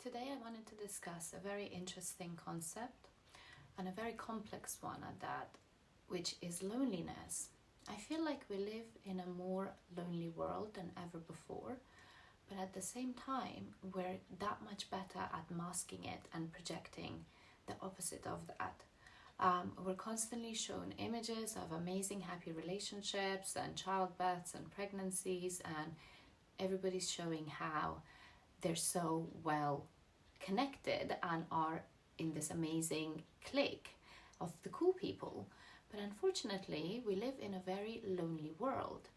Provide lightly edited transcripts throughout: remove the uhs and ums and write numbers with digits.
Today I wanted to discuss a very interesting concept and a very complex one at that, which is loneliness. I feel like we live in a more lonely world than ever before, but at the same time, we're that much better at masking it and projecting the opposite of that. We're constantly shown images of amazing happy relationships and childbirths and pregnancies, and everybody's showing how they're so well connected and are in this amazing clique of the cool people. But unfortunately, we live in a very lonely world.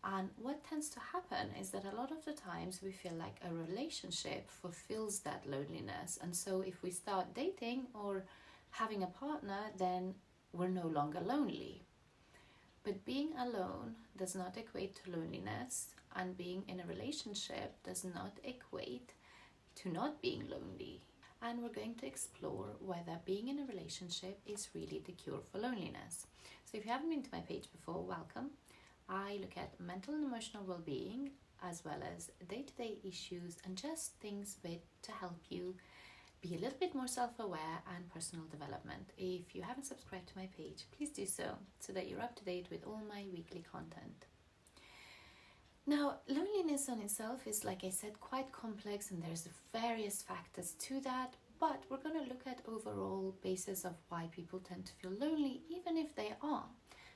And what tends to happen is that a lot of the times we feel like a relationship fulfills that loneliness. And so if we start dating or having a partner, then we're no longer lonely. But being alone does not equate to loneliness, and being in a relationship does not equate to not being lonely. And we're going to explore whether being in a relationship is really the cure for loneliness. So if you haven't been to my page before, welcome. I look at mental and emotional well-being as well as day-to-day issues and just things to help you be a little bit more self-aware and personal development. If you haven't subscribed to my page, please do so that you're up to date with all my weekly content. Now, loneliness on itself is, like I said, quite complex, and there's various factors to that, but we're going to look at overall basis of why people tend to feel lonely, even if they are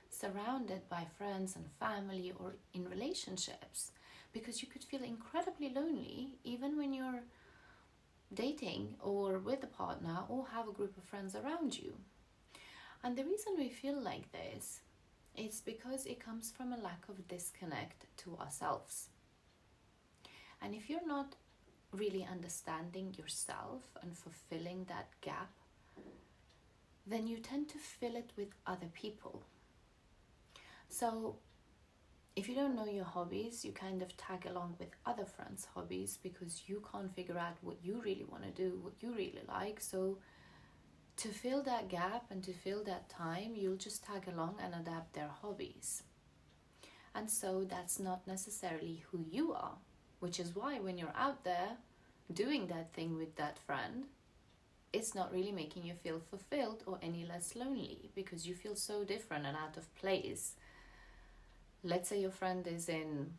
surrounded by friends and family or in relationships, because you could feel incredibly lonely even when you're dating or with a partner or have a group of friends around you. And the reason we feel like this is because it comes from a lack of disconnect to ourselves. And if you're not really understanding yourself and fulfilling that gap, then you tend to fill it with other people. So if you don't know your hobbies, you kind of tag along with other friends' hobbies because you can't figure out what you really want to do, what you really like. So to fill that gap and to fill that time, you'll just tag along and adapt their hobbies. And so that's not necessarily who you are, which is why when you're out there doing that thing with that friend, it's not really making you feel fulfilled or any less lonely because you feel so different and out of place. Let's say your friend is in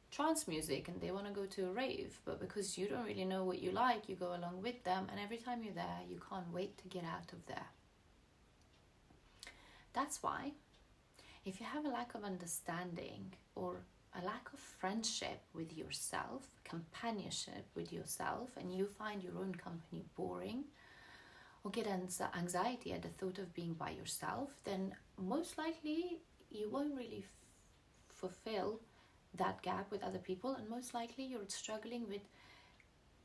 trance music and they want to go to a rave, but because you don't really know what you like, you go along with them, and every time you're there, you can't wait to get out of there. That's why, if you have a lack of understanding or a lack of friendship with yourself, companionship with yourself, and you find your own company boring or get anxiety at the thought of being by yourself, then most likely you won't really fulfill that gap with other people, and most likely you're struggling with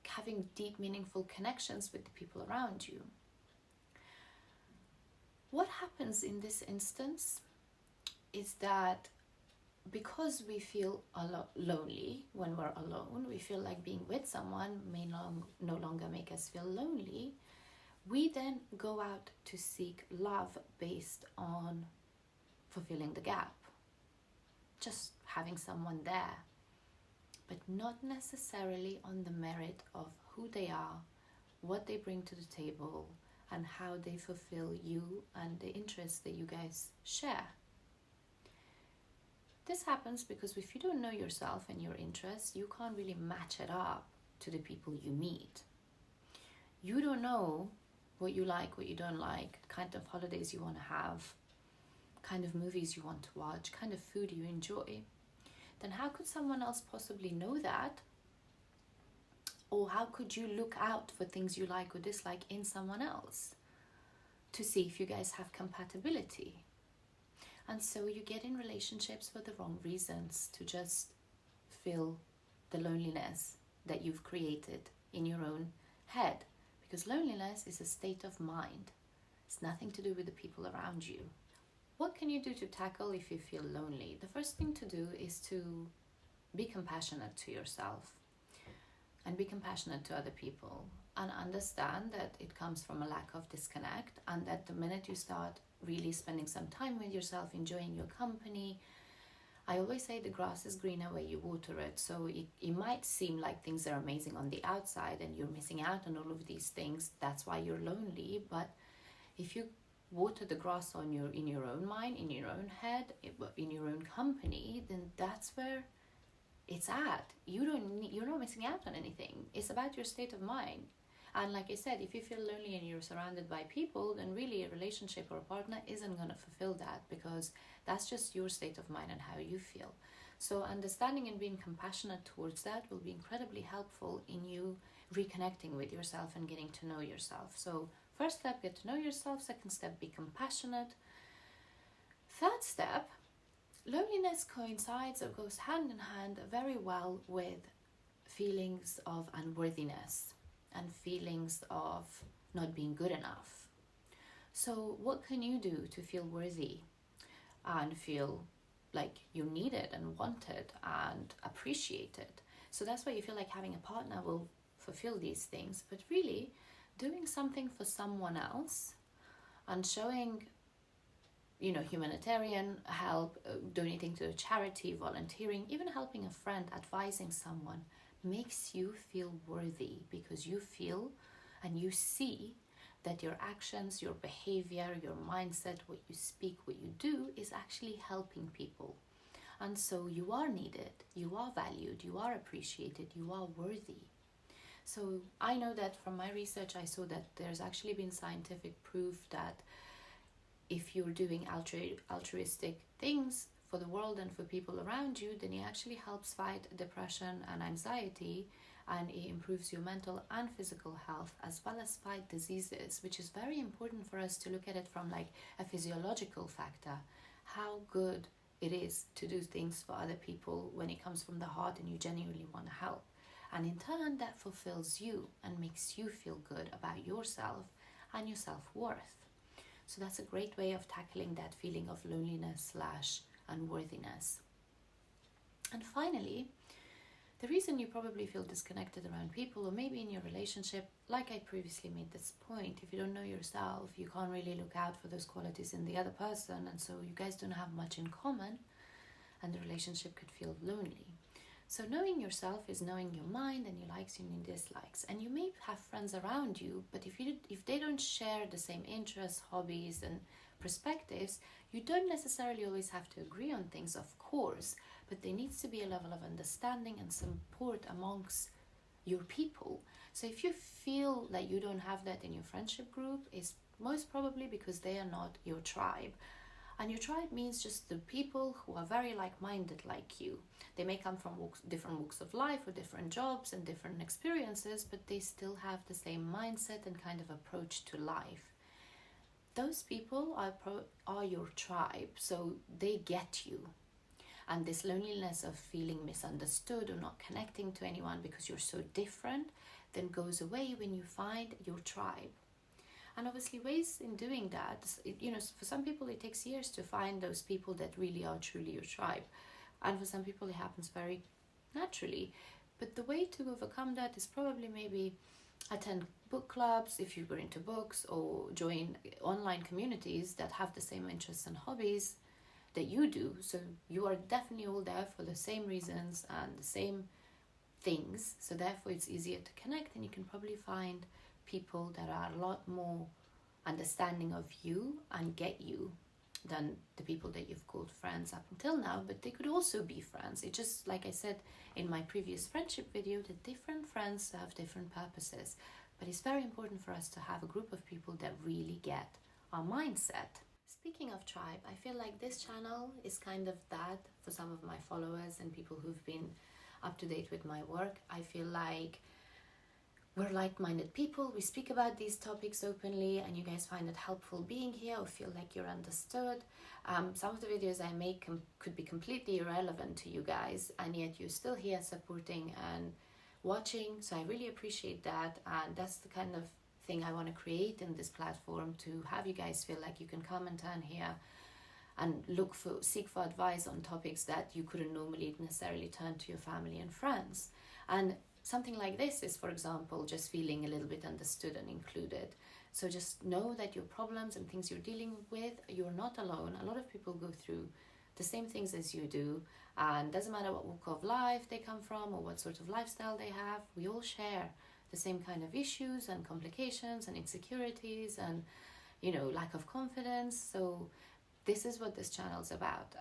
having deep, meaningful connections with the people around you. What happens in this instance is that because we feel lonely when we're alone, we feel like being with someone may no longer make us feel lonely, we then go out to seek love based on fulfilling the gap. Just having someone there, but not necessarily on the merit of who they are, what they bring to the table, and how they fulfill you and the interests that you guys share. This happens because if you don't know yourself and your interests, you can't really match it up to the people you meet. You don't know what you like, what you don't like, kind of holidays you want to have, kind of movies you want to watch, kind of food you enjoy. Then how could someone else possibly know that? Or how could you look out for things you like or dislike in someone else to see if you guys have compatibility? And so you get in relationships for the wrong reasons, to just fill the loneliness that you've created in your own head. Because loneliness is a state of mind. It's nothing to do with the people around you. What can you do to tackle if you feel lonely? The first thing to do is to be compassionate to yourself and be compassionate to other people, and understand that it comes from a lack of disconnect, and that the minute you start really spending some time with yourself, enjoying your company, I always say the grass is greener where you water it. So it might seem like things are amazing on the outside and you're missing out on all of these things. That's why you're lonely. But if you water the grass on in your own mind, in your own head, in your own company, then that's where it's at. You're not missing out on anything. It's about your state of mind. And like I said, if you feel lonely and you're surrounded by people, then really a relationship or a partner isn't going to fulfill that, because that's just your state of mind and how you feel. So understanding and being compassionate towards that will be incredibly helpful in you reconnecting with yourself and getting to know yourself. So first step, get to know yourself. Second step, be compassionate. Third step, loneliness coincides or goes hand in hand very well with feelings of unworthiness and feelings of not being good enough. So what can you do to feel worthy and feel like you're needed and wanted and appreciated? So that's why you feel like having a partner will fulfill these things. But really, doing something for someone else and showing, humanitarian help, donating to a charity, volunteering, even helping a friend, advising someone, makes you feel worthy, because you feel and you see that your actions, your behavior, your mindset, what you speak, what you do is actually helping people. And so you are needed, you are valued, you are appreciated, you are worthy. So I know that from my research, I saw that there's actually been scientific proof that if you're doing altruistic things for the world and for people around you, then it actually helps fight depression and anxiety, and it improves your mental and physical health, as well as fight diseases, which is very important for us to look at it from like a physiological factor, how good it is to do things for other people when it comes from the heart and you genuinely want to help. And in turn, that fulfills you and makes you feel good about yourself and your self-worth. So that's a great way of tackling that feeling of loneliness / unworthiness. And finally, the reason you probably feel disconnected around people, or maybe in your relationship, like I previously made this point, if you don't know yourself, you can't really look out for those qualities in the other person, and so you guys don't have much in common, and the relationship could feel lonely. So knowing yourself is knowing your mind and your likes and your dislikes. And you may have friends around you, but if they don't share the same interests, hobbies, and perspectives, you don't necessarily always have to agree on things, of course, but there needs to be a level of understanding and support amongst your people. So if you feel that you don't have that in your friendship group, it's most probably because they are not your tribe. And your tribe means just the people who are very like-minded like you. They may come from different walks of life or different jobs and different experiences, but they still have the same mindset and kind of approach to life. Those people are your tribe, so they get you. And this loneliness of feeling misunderstood or not connecting to anyone because you're so different then goes away when you find your tribe. And obviously ways in doing that, for some people it takes years to find those people that really are truly your tribe. And for some people it happens very naturally. But the way to overcome that is probably maybe attend book clubs if you were into books, or join online communities that have the same interests and hobbies that you do. So you are definitely all there for the same reasons and the same things. So therefore it's easier to connect, and you can probably find people that are a lot more understanding of you and get you than the people that you've called friends up until now. But they could also be friends. It just, like I said in my previous friendship video, that different friends have different purposes. But it's very important for us to have a group of people that really get our mindset. Speaking of tribe, I feel like this channel is kind of that for some of my followers and people who've been up to date with my work. I feel like we're like-minded people, we speak about these topics openly, and you guys find it helpful being here or feel like you're understood. Some of the videos I make could be completely irrelevant to you guys, and yet you're still here supporting and watching, so I really appreciate that. And that's the kind of thing I want to create in this platform, to have you guys feel like you can come and turn here and seek for advice on topics that you couldn't normally necessarily turn to your family and friends. And something like this is, for example, just feeling a little bit understood and included. So just know that your problems and things you're dealing with, you're not alone. A lot of people go through the same things as you do, and doesn't matter what walk of life they come from or what sort of lifestyle they have, we all share the same kind of issues and complications and insecurities and, you know, lack of confidence. So this is what this channel's about.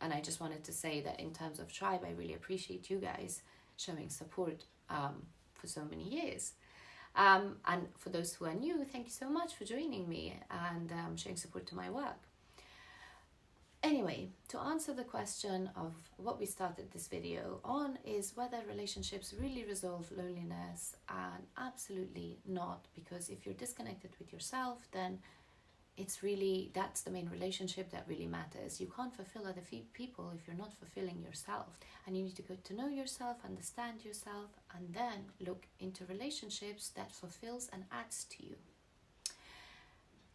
And I just wanted to say that in terms of tribe, I really appreciate you guys showing support for so many years. And for those who are new, thank you so much for joining me and showing support to my work. Anyway, to answer the question of what we started this video on is whether relationships really resolve loneliness, and absolutely not, because if you're disconnected with yourself, then that's the main relationship that really matters. You can't fulfill other people if you're not fulfilling yourself, and you need to get to know yourself, understand yourself, and then look into relationships that fulfills and adds to you.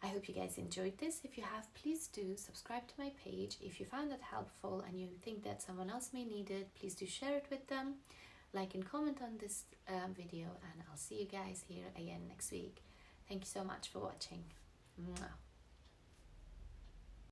I hope you guys enjoyed this. If you have, please do subscribe to my page. If you found it helpful and you think that someone else may need it, please do share it with them. Like and comment on this video, and I'll see you guys here again next week. Thank you so much for watching. Mwah.